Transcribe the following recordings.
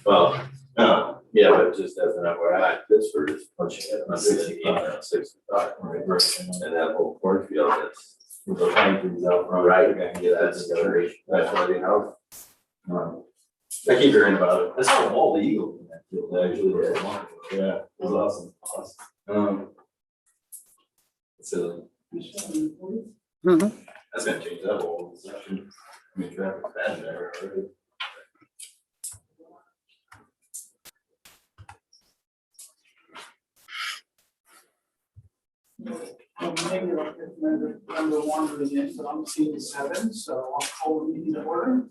Well, no, yeah, but just as an FYI, Pittsburgh is punching at 165, and that whole cornfield that's. The pine trees out front. Right. That's why they have. I keep hearing about it. I saw a bald eagle in that field, actually. Yeah, it was awesome. Silly. That's gonna change that whole section. I mean, traffic's bad there already. Maybe like number one of the end, but I'm seeing 7, so I'll call the meeting to order.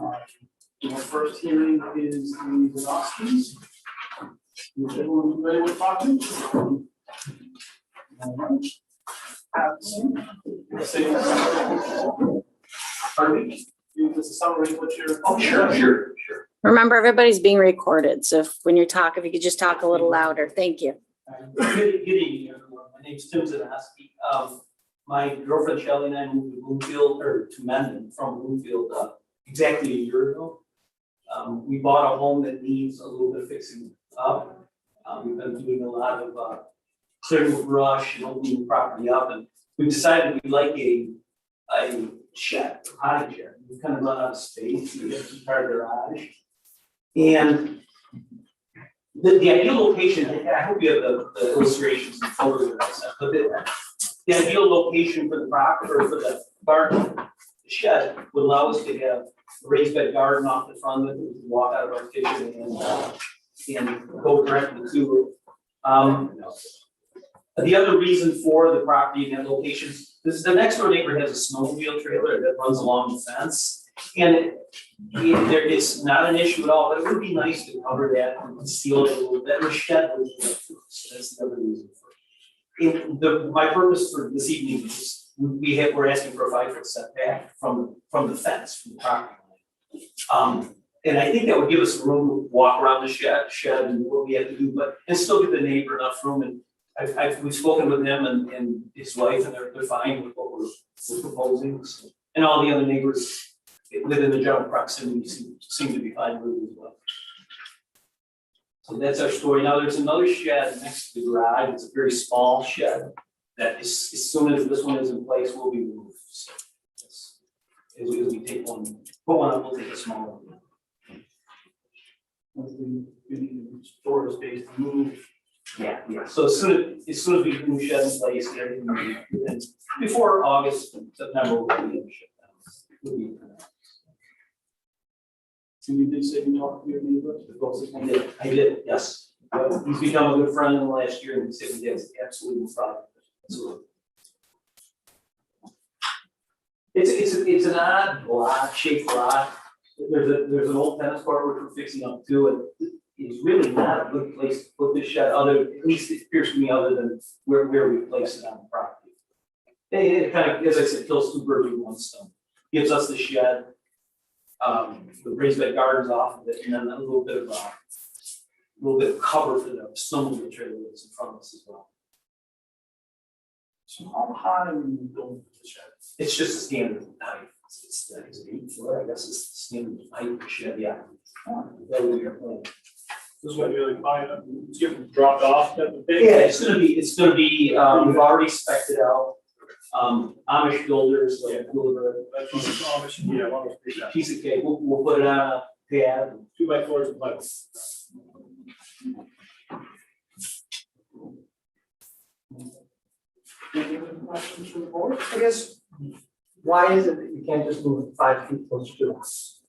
Our first hearing is the Zanowskis. Is everyone ready with talking? All right. Pardon me? This is summary of what you're. Oh, sure. Remember, everybody's being recorded, so when you're talking, if you could just talk a little louder, thank you. Good evening, everyone. My name's Tim Zanowski. My girlfriend Shelley and I moved to Bloomfield, or to Mendon from Bloomfield, exactly a year ago. We bought a home that needs a little bit of fixing up. We've been doing a lot of clearing the brush and opening the property up, and we've decided we'd like a shed, a potting shed. We've kind of run out of space. We have a car garage, and the ideal location. I hope you have the illustrations and photos that I sent, but the ideal location for the property or for the garden, the shed, would allow us to have a raised bed garden off the front of it. We can walk out of our kitchen and go directly to. The other reason for the property in that location, the next door neighbor has a snowmobile trailer that runs along the fence. And it's not an issue at all, but it would be nice to cover that and seal it a little bit, or shed a little bit. So that's the other reason for it. My purpose for this evening is we're asking for a 5-foot setback from the fence, from the property line. And I think that would give us room to walk around the shed and what we have to do, and still give the neighbor enough room. And we've spoken with him and his wife, and they're fine with what we're proposing. So, and all the other neighbors within the general proximity seem to be fine with it as well. So that's our story. Now there's another shed next to the garage. It's a very small shed that as soon as this one is in place, will be removed. So as we take one, put one up, we'll take a smaller one. We need to store space to move. Yeah. So as soon as we get the new shed in place, everything before August, September, we'll be in shut down. So you did say you talked to your neighbor? I did, yes. He's become a good friend in the last year, and he said he has absolutely no problem. Absolutely. It's an odd block, shaped block. There's an old tennis court which we're fixing up too, and it's really not a good place to put this shed, at least it appears to me, other than where we place it on the property. It kind of, as I said, kills 2 birds with 1 stone. Gives us the shed, the raised bed gardens off of it, and then a little bit of cover for the snowmobile trailer that's in front of us as well. So how high are you building the shed? It's just a standard height. It's 8 foot, I guess it's the standard height of the shed, yeah. That would be your plan. This is what you really find, it's getting dropped off at the big. Yeah, it's gonna be, we've already spec'd it out. Amish builders, like piece of cake, we'll put it on a pad. 2x4s and plywood. Any other questions from the board? I guess, why is it that you can't just move it 5 feet closer to us?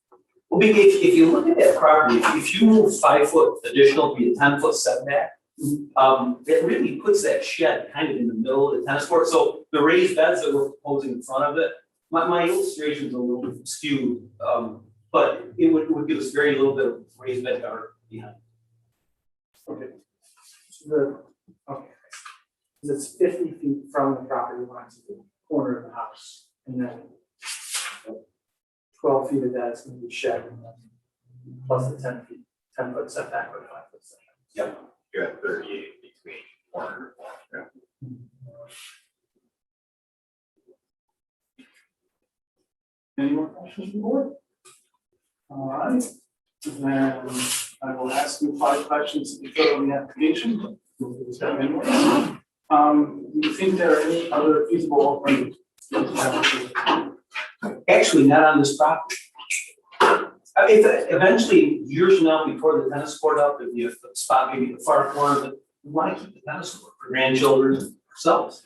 Well, if you look at that property, if you move 5 foot additional, be a 10-foot setback, it really puts that shed kind of in the middle of the tennis court. So the raised beds that we're proposing in front of it, my illustration is a little skewed, but it would give us very little bit of raised bed garden behind. Okay. So it's 50 feet from the property line to the corner of the house, and then 12 feet of that is going to be shed, and then plus the 10-foot setback or 5-foot setback. Yep. You're at 38 between corner. Yeah. Any more questions from the board? All right, then I will ask you 5 questions to fill in the application. Do you think there are any other feasible alternatives? Actually, not on this property. I mean, eventually, years from now, before the tennis court up, if you spot maybe the far corner, but we want to keep the tennis court for grandchildren ourselves.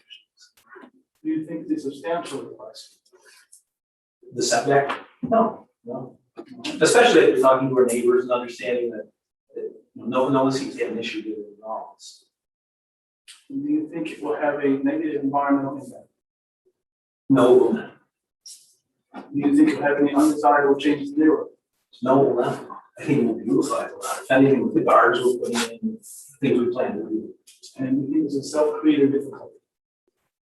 Do you think it's a substantial request? The setback? No. Especially if you're talking to our neighbors and understanding that no one seems to have an issue with it at all. Do you think it will have a negative environmental impact? No, it will not. Do you think it will have any undesirable changes in the neighborhood? No, it will not. I think it will beautify it a lot. If anything, with the gardens we're putting in, things we plan to do. And do you think it's a self-created difficulty?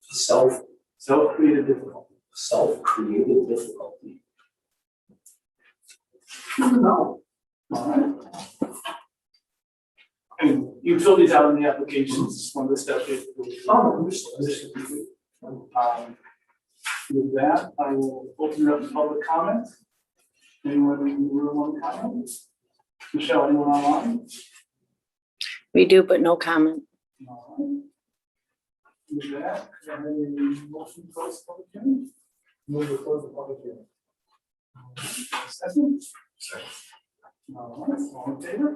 Self-created difficulty. Self-created difficulty. No. All right. And you fill these out in the applications, one of the steps. Oh, understood. With that, I will open it up to public comment. Anyone in the room want to comment? Michelle, anyone online? We do, but no comment. All right. With that, can I have a motion to close the public hearing? Move to close the public hearing. Second? All right, all in favor?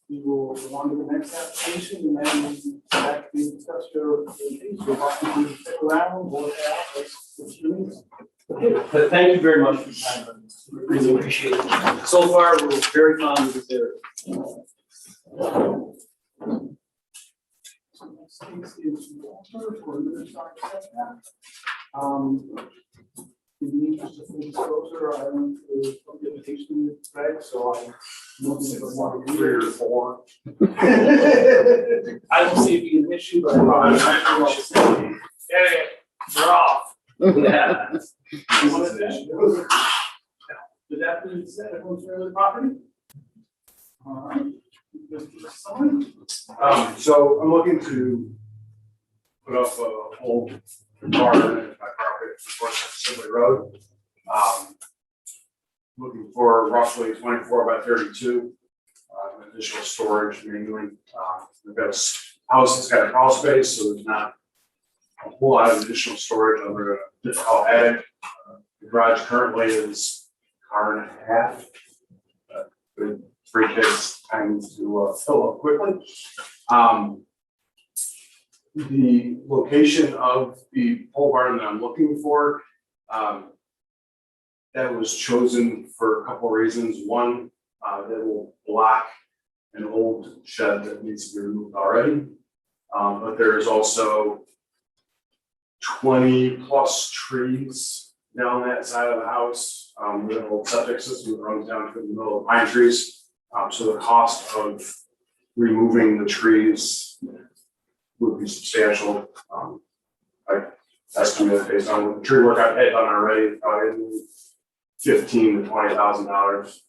We will go on to the next application and then back to discuss your case. We'll have to stick around, work out, what's your needs. But thank you very much for your time. I really appreciate it. So far, we're very fond of this area. So next case is Walter for the side setback. In the interest of full disclosure, I went to the invitation with Greg, so I'm looking at one, 3 or 4. I don't see it being an issue, but I'm saying, hey, you're off. Yeah. With that being said, everyone's familiar with the property? All right. Mr. Sullivan? So I'm looking to put up a whole barn in my property, of course, on Sibley Road. Looking for roughly 24 by 32, additional storage mainly. We've got a house that's got a crawl space, so there's not a whole lot of additional storage under a difficult attic. The garage currently is a car and a half. With 3 kids, time to fill up quickly. The location of the pole barn that I'm looking for, that was chosen for a couple of reasons. One, that will block an old shed that needs to be removed already. But there is also 20+ trees down that side of the house. We have an old septic system that runs down through the middle of pine trees. So the cost of removing the trees would be substantial. I estimate based on what the tree work I've had done already, probably $15,000 to $20,000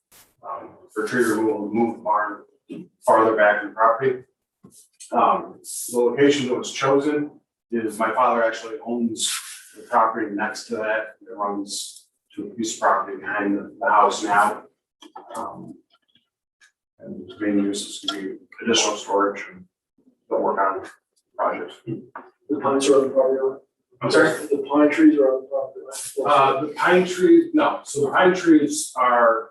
for tree removal to move the barn farther back in the property. The location that was chosen is my father actually owns the property next to that. It runs to a piece of property behind the house now. And it's being used as to be additional storage and they'll work on projects. The pines are on the property. I'm sorry? The pine trees are on the property. The pine trees, no, so the pine trees are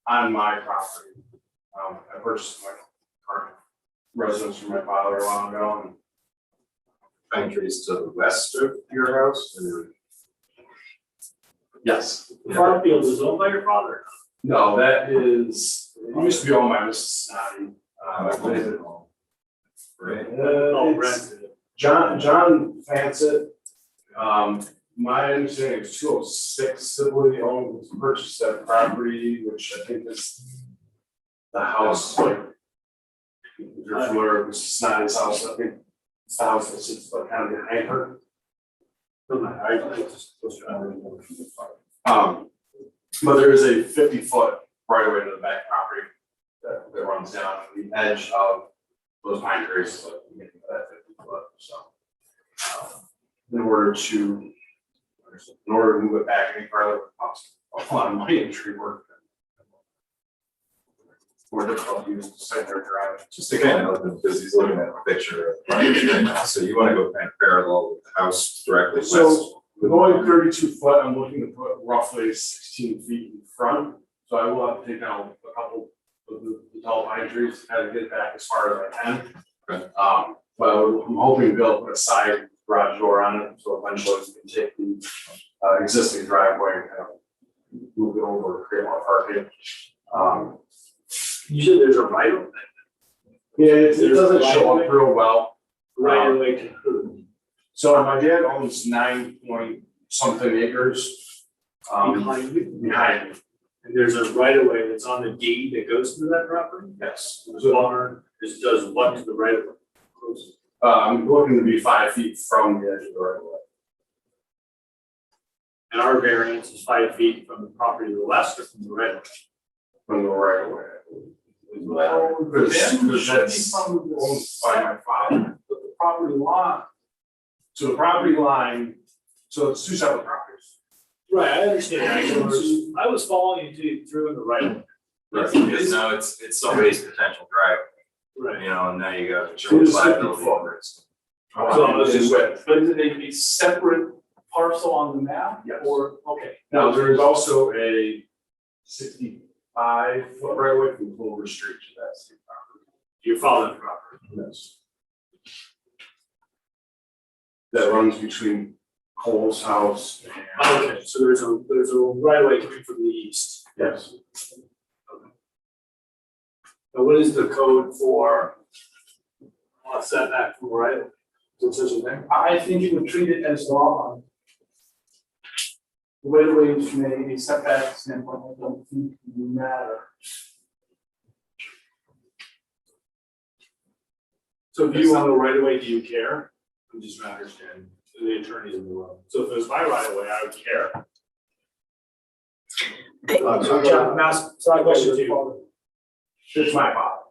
on my property. I purchased my current residence from my father a while ago and Pine trees to the west of your house, or? yes. The farm field is owned by your father. No, that is, it used to be owned by Mrs. Snotty. Right. Oh, It's rented. John Fansett. My understanding is 206 Sibley owned, purchased that property, which I think is the house, like, if you're familiar with Mrs. Snotty's house, I think it's the house that sits like kind of behind her. But there is a 50-foot right away to the back property that runs down to the edge of those pine trees, so you get that 50 foot, so. In order to In order to move it back any further, it costs a lot of money in tree work. More difficult to use the site there driving. Just to kind of help him, because he's looking at a picture of frontage right now, so you wanna go kind of parallel with the house directly west. So we're going 32 foot, I'm looking to put roughly 16 feet in front. So I will have to take down a couple of the tall pine trees, kind of get back as far as I can. Okay. But I'm hoping to be able to put a side garage door on it, so eventually we can take the existing driveway and kind of move it over, create more parking. You said there's a right of Yeah, it There's doesn't a show right up real well. right of way to who? So my dad owns 9 point something acres. Behind you? Behind me, And there's a right of way that's on the deed that goes to that property? yes. The barn does what to the right of way? I'm looking to be 5 feet from the edge of the right of way. And our variance is 5 feet from the property to the west or from the right of way? From the right of way. Well, Because then it should be that's from the owned by my father. but the property line. So the property line, so it's 2 separate properties. Right, I understand. I was following you through in the right of way. Right, because now it's somebody's potential driveway, Right. you know, and now you got So insurance it's 50 liability foot. over it. So it's just width. But is it a separate parcel on the map? Yes. Or, okay. Now, there is also a 65 foot right of way from Clover Street to that same property. You're following the property. Yes. That runs between Cole's house and. Okay, so there's a right of way coming from the east. Yes. Now, what is the code for setback from the right of way? Is it such a thing? I think you would treat it as law line. The way the way from a setback standpoint, I don't think would matter. So if you own a right of way, do you care? I'm just trying to understand the attorneys in the room. So if it was my right of way, I would care. So John, I'm asking, sorry, question to you. It's my father.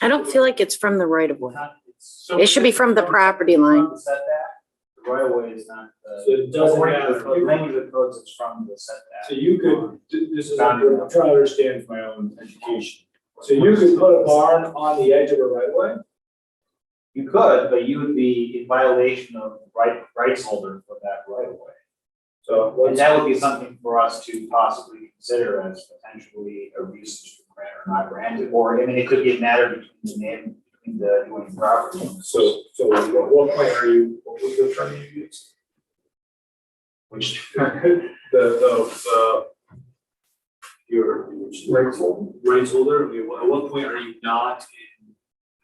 I don't feel like it's from the right of way. So It should be from the property line. From the setback, the right of way is not So the. it doesn't according to matter. the code, many of the codes, it's from the setback. So you could, this is, I'm trying to understand my own education. So you could put a barn on the edge of a right of way? You could, but you would be in violation of rights holder for that right of way. So And that would be something for us to possibly consider as potentially a reason to grant or not grant it, or, I mean, it could be a matter between the name, between the adjoining property. So at what point are you, what was the term you used? Which, Your rights holder, I mean, at what point are you not in?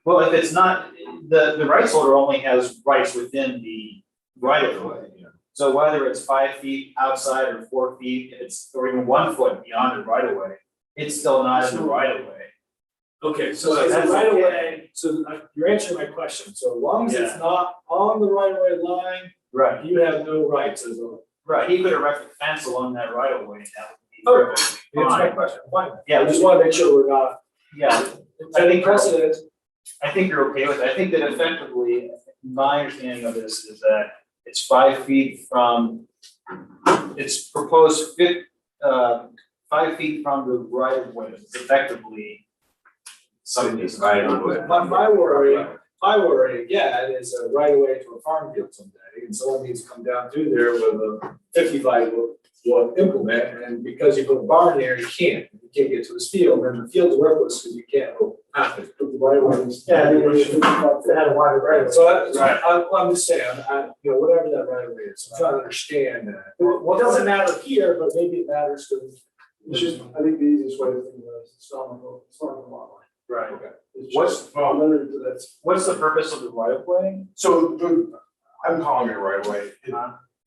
well, if it's not, the rights holder only has rights within the right of way. So whether it's 5 feet outside or 4 feet, or even 1 foot beyond the right of way, it's still not in the right of way. Okay, so So as a that's right of okay. way, so you're answering my question, so as long as it's not on the right of way line, Right. you have no rights as a. Right, he could erect a fence along that right of way, and that Okay. would be That's my fine. question, fine. Yeah, I just wanna make sure we're not Yeah, setting precedent. I think you're okay with it. I think that effectively, my understanding of this is that it's 5 feet from, it's proposed 5 feet from the right of way, it's effectively somebody's right of way. My worry, again, is a right of way to a farm field someday, and someone needs to come down through there with a 55-foot implement, and because you put a barn there, you can't get to his field, and the field's worthless, because you can't go past it, put the right of way. Yeah, they should have had a wider right of way. So I'm just saying, whatever that right of way is, I'm trying to understand that. Well, it doesn't matter here, but maybe it matters to. It's just, I think the easiest way to think about it is it's not on the lot line. Right. It's What's, just limited to that. What's the purpose of the right of way? so I'm calling it right away.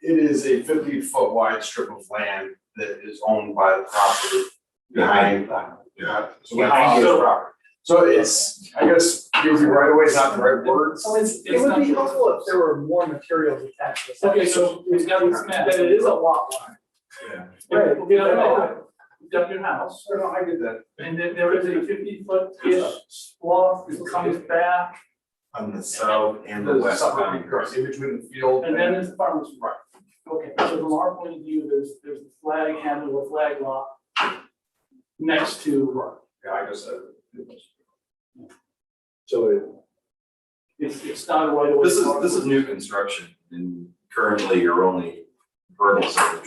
It is a 50-foot wide strip of land that is owned by the property behind that. Yeah. So my Behind father's property. So it's, I guess, maybe right away is not the right word. So it would be helpful if there were more materials attached to this. Okay, so it's got this map, that it is a lot line. Yeah. Right, you know, you've got your house, No, I get that. and then there is a 50-foot-ish block that comes back, On the south and the There's west something boundary. across in between the field. and then there's the farmer's. Right. Okay, so from our point of view, there's the flag handle, the flag lot next to, Yeah, I guess that. So it's not a right of way. This is new construction, and currently you're only hurdles are the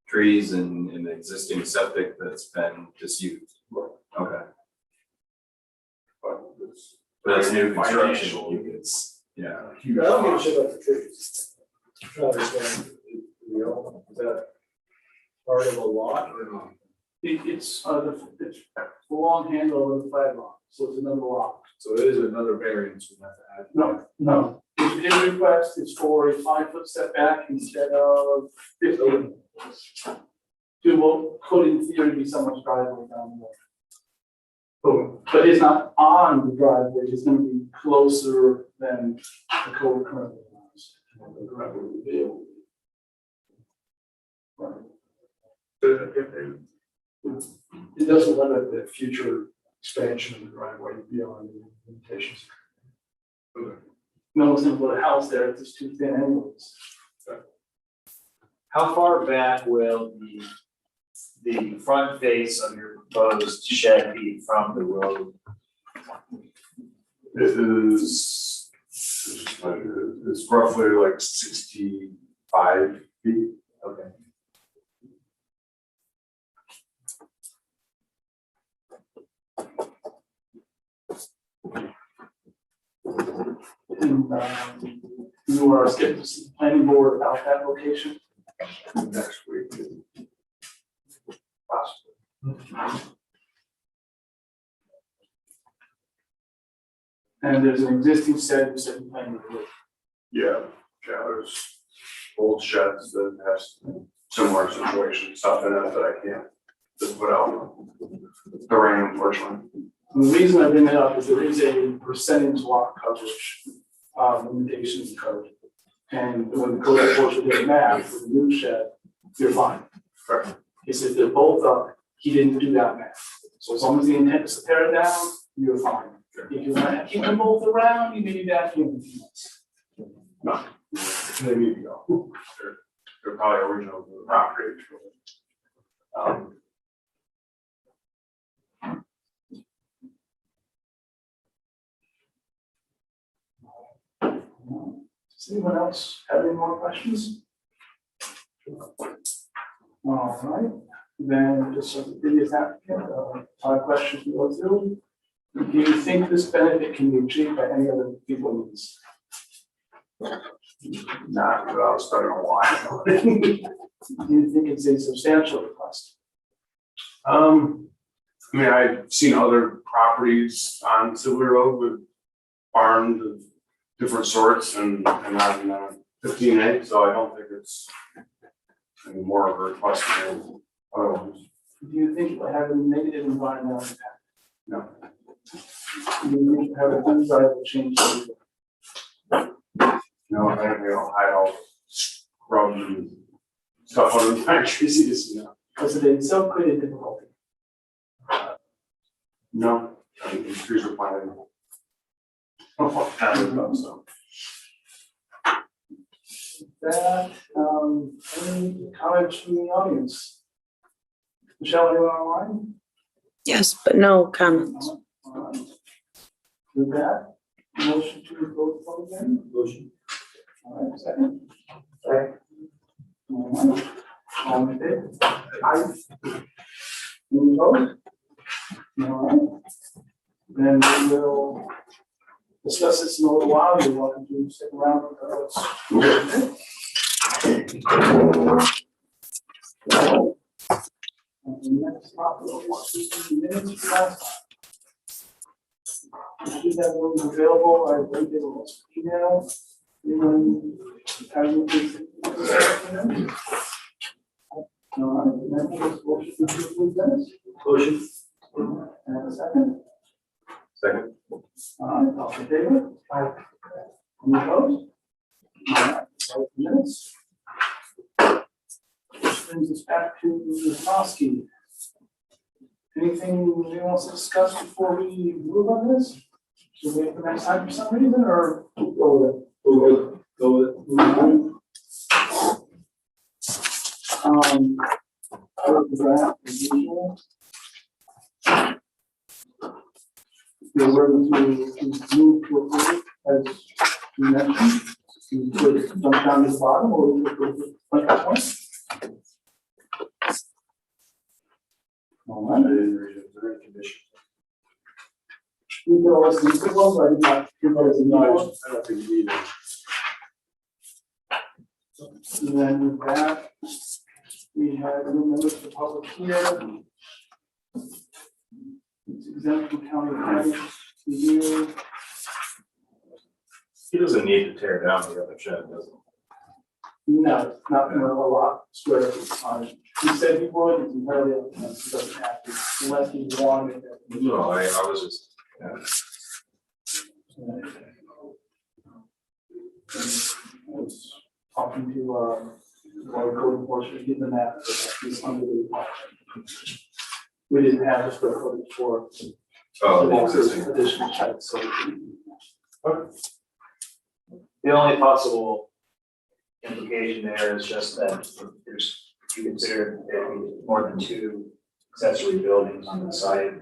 trees and the existing septic that's been disused. Okay. But it's new construction, it's, yeah. I don't give a shit about the trees. I'm trying to understand, is that part of a lot or not? It's the long handle of the flag lot, so it's another lot. So it is another variance we have to add. No. His request is for a 5-foot setback instead of 15. To what could in theory be someone's driveway down there. But it's not on the driveway, it's gonna be closer than the code currently allows. The driveway would be able to. It doesn't limit the future expansion of the driveway beyond the limitations. No one's gonna put a house there, it's just too thin anyways. How far back will the front face of your proposed shed be from the road? It's roughly like 65 feet. Okay. And you are scheduled to see the planning board about that location. Next week. Possibly. And there's an existing set of certain planning board. Yeah, there's old sheds that have similar situation, stuff in it that I can't just put out. The rain, unfortunately. And the reason I bring that up is there is a percentage lot coverage limitation in the code. And when the code enforcement did a map for the new shed, you're fine. Correct. He said they're both up, he didn't do that math. So as long as the intent is to tear it down, you're fine. If you want to keep them both around, you may be back in. No, they need to go. They're probably original to the property. Does anyone else have any more questions? All right, then just so the previous applicant, 5 questions to go through. Do you think this benefit can be achieved by any other people needs? Not without spending a while. Do you think it's a substantial request? I mean, I've seen other properties on Sibley Road with barns of different sorts and on 15A, so I don't think it's any more of a request than otherwise. Do you think it will have a negative environmental impact? No. Do you think it will have a undesirable change? No, I think they don't hide all scrubs and stuff under the pine trees, you know. Because it is so creative difficulty. No, I mean, these trees are planted. So. That, any comments from the audience? Michelle, anyone online? Yes, but no comments. With that, motion to vote for again? Motion. All right, second. Second. All right. All in favor? Aye. Any opposed? All right. Then we will discuss this in a little while. You're welcome to stick around with us. And the next topic will be minutes from last time. I should have one available, I believe it was email. Anyone have anything? All right, then we'll motion to approve minutes. Motion. And a second. Second. All right, all in favor? Aye. Any opposed? All right, vote minutes. Which brings us back to the Nosky. Anything we want to discuss before we move on this? Should we wait for next time for some reason, or go with it? Go with it. For the draft, as usual. You're ready to move to approve as you mentioned. You could jump down to the bottom or you could like that one. All right. You can always leave the ones, I did not give those in No, I mind. don't think you need it. And then with that, we have new members of the public here. It's exempt from county planning review. He doesn't need to tear down the other shed, does he? No, it's not gonna a lot square feet on it. He said he would, it's entirely up to him, he doesn't have to, unless he wanted it. No, I was just, I was talking to, our code enforcement, given that, he's under the requirement. We didn't have the square footage for. oh, the the existing. additional shed, so. The only possible implication there is just that there's, you consider there being more than 2 accessory buildings on the site.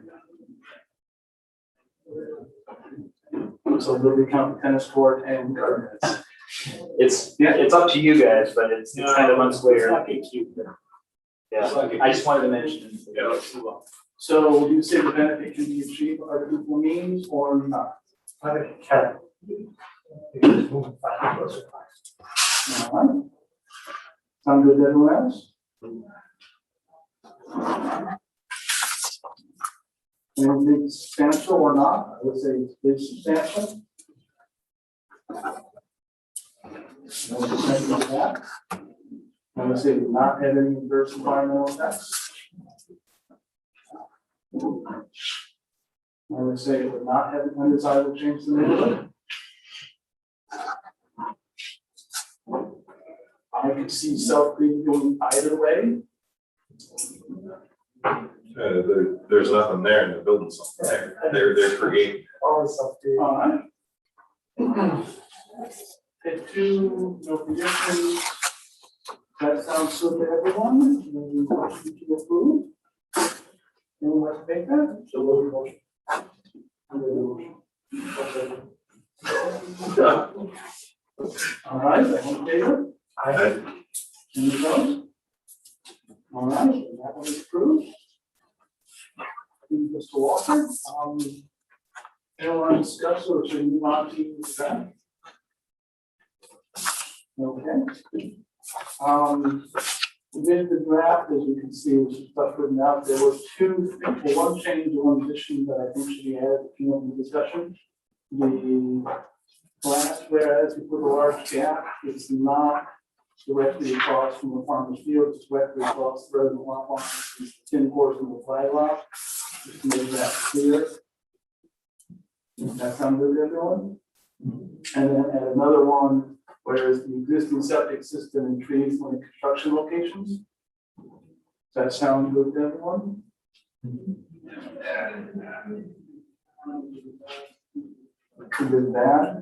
So we'll become tennis court and garden. It's up to you guys, but it's kind of It's unclear. not being cute there. Yeah, I just wanted to mention it. Yeah, let's move on. So you say the benefit can be achieved by artificial means or not? I can. All right. Sound good to everyone else? Anything substantial or not? I would say it's substantial. No discussion of that. I would say not have any adverse environmental effects. I would say it would not have an undesirable change to the neighborhood. I could see South Creek going either way. There's nothing there and the building's not there. They're creating. Alright. Hit 2, no conditions. That sounds good to everyone. Then we motion to approve. Anyone like to make that? So we'll motion. All right, all in favor? Any opposed? All right, that one is approved. Mr. Walker, anyone discuss or should we move on to the draft? Okay. Within the draft, as you can see, which is stuff written out, there were 2, one change and one addition that I think should be added if you want the discussion. The last, whereas we put a large gap, it's not directly across from the farmer's field, it's directly across the resident lot line, it's 10 portion of the flag lot. Just to make that clear. That sound good to everyone? And then add another one, whereas the existing septic system and trees on the construction locations. Does that sound good to everyone? With that,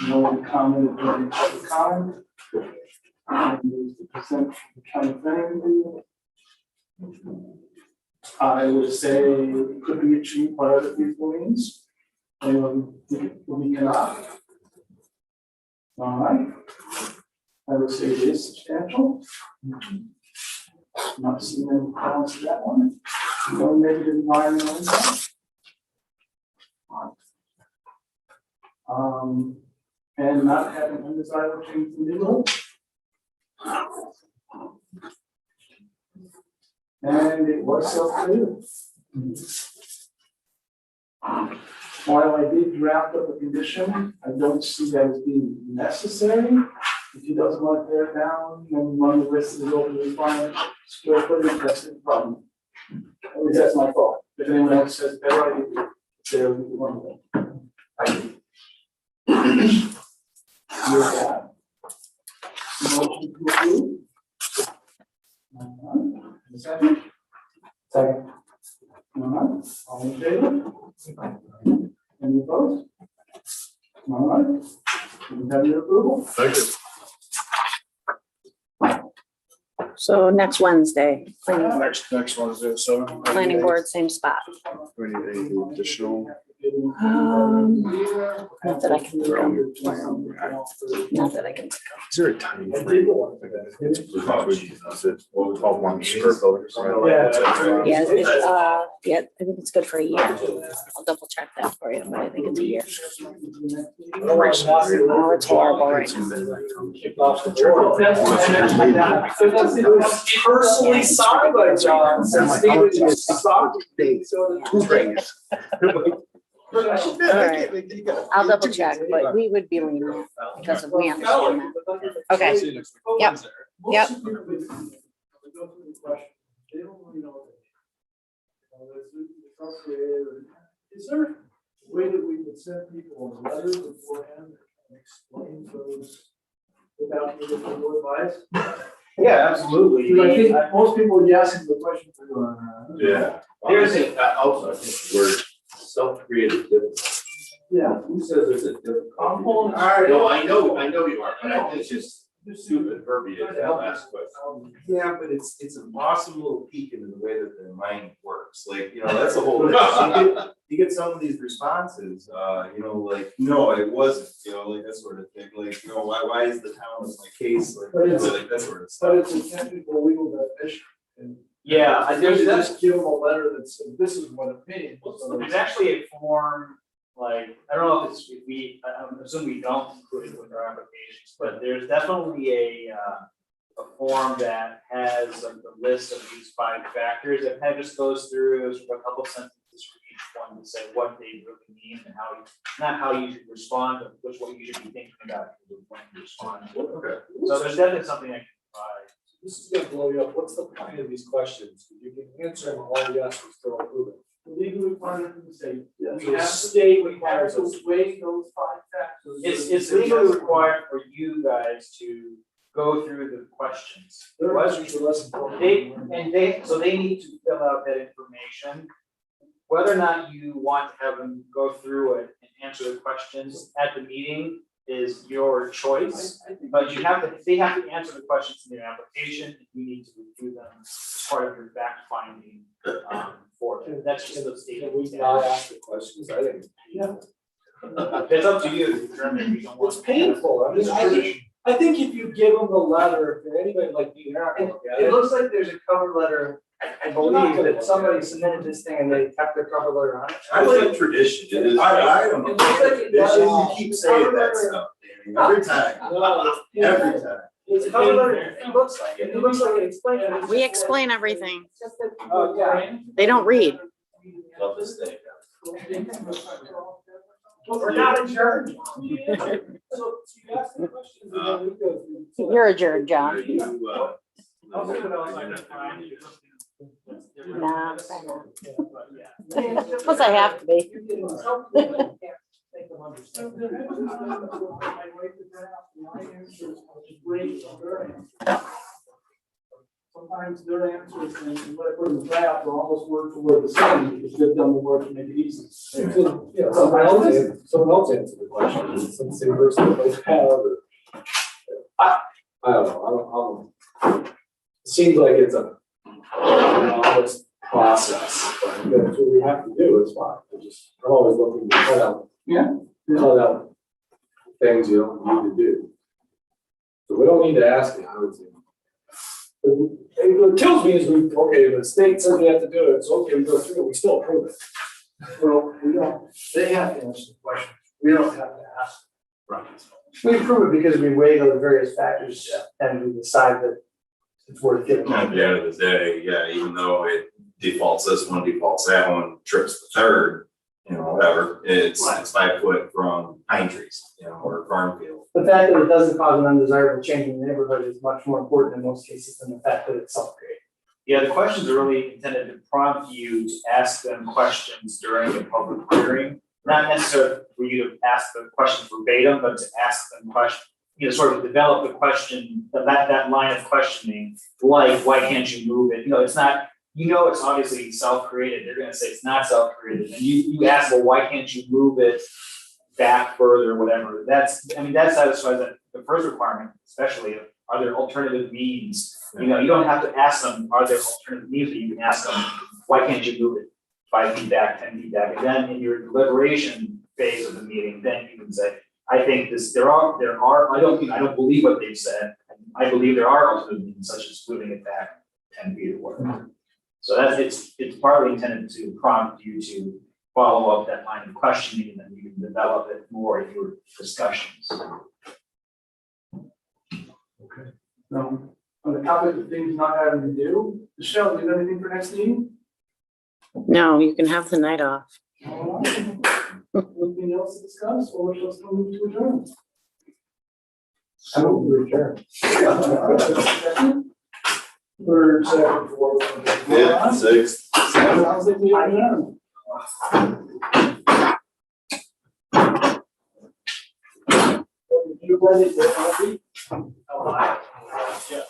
no one commented during public comment. And there's the consent from the county planning review. I would say it could be achieved by other people means. Anyone we cannot. All right. I would say it is substantial. Not seeing any problems with that one. No negative environmental impact. And not having undesirable change in the neighborhood. And it was self-clear. While I did draft up a condition, I don't see that as being necessary. If he doesn't want to tear it down, then run the risk of the open requirement, square footage, that's the problem. At least that's my thought. If anyone else says better, I think there would be one of them. I do. With that. Motion to approve. Second. Second. All right, all in favor? Any opposed? All right, we have your approval. Thank you. So next Wednesday, planning board, Next one is it, so. planning board, same spot. We need any additional. Not that I can think of. Not that I can. Is there a time frame? Is it all one script? Yeah, yeah, I think it's good for a year. I'll double check that for you, but I think it's a year. Oh, it's horrible right now. Personally signed by John, since David was stopped. All right, I'll double check, but we would be lenient because of, we understand that. Okay. Yep. Yep. Is there a way that we could send people a letter beforehand and explain those without giving them advice? Yeah, absolutely. Because I think most people are asking the question for, Yeah. There's Also, I think the word self-created difficult. yeah. Who says there's a difficult? All No, I know you are, but I think it's just stupid verbiage, that last question. Yeah, but it's an awesome little peek into the way that their mind works, like, you know, that's the whole. You get some of these responses, you know, like, no, it wasn't, you know, like that sort of thing, like, you know, why is the town of my case, like, But it's- like that sort of But stuff. it's a technical legal definition. And Yeah, there's there's just give them a letter that says, this is what opinion. There's actually a form, like, I don't know if it's, I'm assuming we don't include it with our applications, but there's definitely a form that has a list of these 5 factors, that kind of just goes through sort of a couple sentences for each one to say what they really mean and how, not how you should respond, but which what you should be thinking about when you respond. Okay. So there's definitely something I can provide. This is gonna blow you up. What's the point of these questions? You can answer them all yes, we still approve it. The legal requirement from the state. Yeah, We so have to state we have requires to us. weigh those 5 factors. It's legally required for you guys to go through the questions. Their questions are less important. So they need to fill out that information. Whether or not you want to have them go through it and answer the questions at the meeting is your choice. But you have to, they have to answer the questions in their application, and you need to review them as part of your fact finding, for it. That's just the state. Can we not ask the questions? I think. It's up to you to determine if you don't want. It's painful. I think if you give them the letter, if anybody like me, they're not gonna look at It it. looks like there's a cover letter, I believe that somebody submitted this thing and they kept their cover letter on it. I like tradition, it is. I don't know. It looks like it does. Tradition, you keep saying that stuff, Danny, every time, No, every time. It's a cover letter, it looks like it explains it. We explain everything. It's just that- Oh, yeah. They don't read. Love this thing. We're not adjourned. So you ask the questions and then we go through. You're adjourned, Are John. you, I'll see what else I can find. Nah, I'm not. Plus I have to be. Sometimes their answers, and what I put in the draft, are almost word for word the same, because they've done the work to make it easy. Yeah, someone else answered the question, some same person that they have, or. I don't know, I don't. It seems like it's a honest process, but if that's what we have to do, it's fine, I'm always looking to cut out. Cut out things you don't need to do. So we don't need to ask it, I would say. What kills me is okay, the state says we have to do it, it's okay, we go through it, we still approve it. Well, we don't, they have to answer the question, we don't have to ask. Right. We approve it because we weigh those various factors and we decide that it's worth giving. At the end of the day, yeah, even though it defaults this one, defaults that one, trips the third, you know, whatever, it's 5 foot from pine trees, you know, or farm field. The fact that it doesn't cause an undesirable change in the neighborhood is much more important in most cases than the fact that it's self-created. Yeah, the questions are really intended to prompt you to ask them questions during the public hearing. Not necessarily for you to ask the question verbatim, but to ask them questions, you know, sort of develop the question, that line of questioning, like, why can't you move it? You know, it's not, you know, it's obviously self-created. They're gonna say it's not self-created. And you ask, well, why can't you move it back further, whatever? That satisfies the first requirement, especially of are there alternative means? You know, you don't have to ask them, are there alternative means, but you can ask them, why can't you move it 5 feet back, 10 feet back? And then in your deliberation phase of the meeting, then you can say, I think this, there are, I don't believe what they've said. I believe there are alternative means such as moving it back 10 feet or whatever. So that's, it's partly intended to prompt you to follow up that line of questioning, and then you can develop it more in your discussions. On the topic of things not having to do, Michelle, do you have anything for next meeting? No, you can have the night off. All right. Anything else to discuss, or let's go move to adjourn? I move to adjourn. Third, second, fourth. Fifth, sixth. Sounds like we adjourn. You ready? Oh, I- yeah.